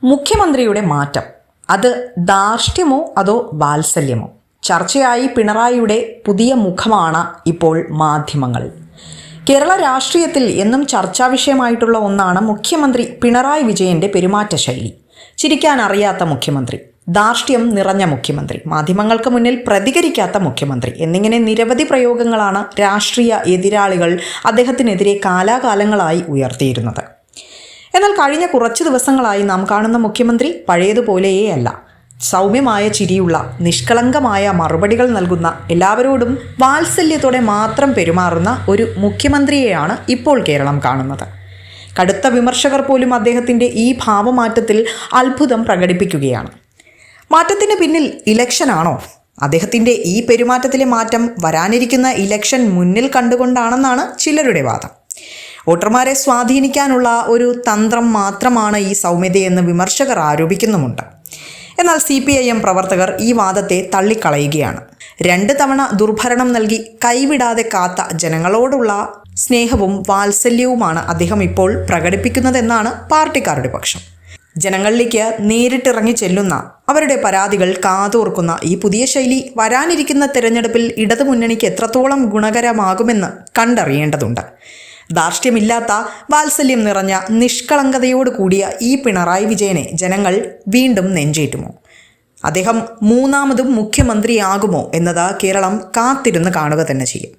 മുഖ്യമന്ത്രിയുടെ മാറ്റം അത് ധാർഷ്ട്യമോ അതോ വാത്സല്യമോ? ചർച്ചയായി പിണറായിയുടെ പുതിയ മുഖമാണ് ഇപ്പോൾ മാധ്യമങ്ങളിൽ. കേരള രാഷ്ട്രീയത്തിൽ എന്നും ചർച്ചാ വിഷയമായിട്ടുള്ള ഒന്നാണ് മുഖ്യമന്ത്രി പിണറായി വിജയന്റെ പെരുമാറ്റ ശൈലി. ചിരിക്കാൻ അറിയാത്ത മുഖ്യമന്ത്രി, ധാർഷ്ട്യം നിറഞ്ഞ മുഖ്യമന്ത്രി, മാധ്യമങ്ങൾക്ക് മുന്നിൽ പ്രതികരിക്കാത്ത മുഖ്യമന്ത്രി എന്നിങ്ങനെ നിരവധി പ്രയോഗങ്ങളാണ് രാഷ്ട്രീയ എതിരാളികൾ അദ്ദേഹത്തിനെതിരെ കാലാകാലങ്ങളായി ഉയർത്തിയിരുന്നത്. എന്നാൽ കഴിഞ്ഞ കുറച്ച് ദിവസങ്ങളായി നാം കാണുന്ന മുഖ്യമന്ത്രി പഴയതുപോലെയേ. സൗമ്യമായ ചിരിയുള്ള, നിഷ്കളങ്കമായ മറുപടികൾ നൽകുന്ന, എല്ലാവരോടും വാത്സല്യത്തോടെ മാത്രം പെരുമാറുന്ന ഒരു മുഖ്യമന്ത്രിയെയാണ് ഇപ്പോൾ കേരളം കാണുന്നത്. കടുത്ത വിമർശകർ പോലും അദ്ദേഹത്തിൻ്റെ ഈ ഭാവമാറ്റത്തിൽ അത്ഭുതം പ്രകടിപ്പിക്കുകയാണ്. മാറ്റത്തിന് പിന്നിൽ ഇലക്ഷനാണോ? അദ്ദേഹത്തിൻ്റെ ഈ പെരുമാറ്റത്തിലെ മാറ്റം വരാനിരിക്കുന്ന ഇലക്ഷൻ മുന്നിൽ കണ്ടുകൊണ്ടാണെന്നാണ് ചിലരുടെ വാദം. വോട്ടർമാരെ സ്വാധീനിക്കാനുള്ള ഒരു തന്ത്രം മാത്രമാണ് ഈ സൗമ്യതയെന്ന് വിമർശകർ ആരോപിക്കുന്നുമുണ്ട്. എന്നാൽ CPIM പ്രവർത്തകർ ഈ വാദത്തെ തള്ളിക്കളയുകയാണ്. 2 തവണ ദുർഭരണം നൽകി കൈവിടാതെ കാത്ത ജനങ്ങളോടുള്ള സ്നേഹവും വാത്സല്യവുമാണ് അദ്ദേഹം ഇപ്പോൾ പ്രകടിപ്പിക്കുന്നതെന്നാണ് പാർട്ടിക്കാരുടെ പക്ഷം. ജനങ്ങളിലേക്ക് നേരിട്ടിറങ്ങി ചെല്ലുന്ന, അവരുടെ പരാതികൾ കാതോർക്കുന്ന ഈ പുതിയ ശൈലി വരാനിരിക്കുന്ന തെരഞ്ഞെടുപ്പിൽ ഇടതുമുന്നണിക്ക് എത്രത്തോളം ഗുണകരമാകുമെന്ന് കണ്ടറിയേണ്ടതുണ്ട്. ധാർഷ്ട്യമില്ലാത്ത, വാത്സല്യം നിറഞ്ഞ, നിഷ്കളങ്കതയോട് കൂടിയ ഈ പിണറായി വിജയനെ ജനങ്ങൾ വീണ്ടും നെഞ്ചേറ്റുമോ? അദ്ദേഹം മൂന്നാമതും മുഖ്യമന്ത്രിയാകുമോ എന്നത് കേരളം കാത്തിരുന്ന് കാണുക തന്നെ ചെയ്യും.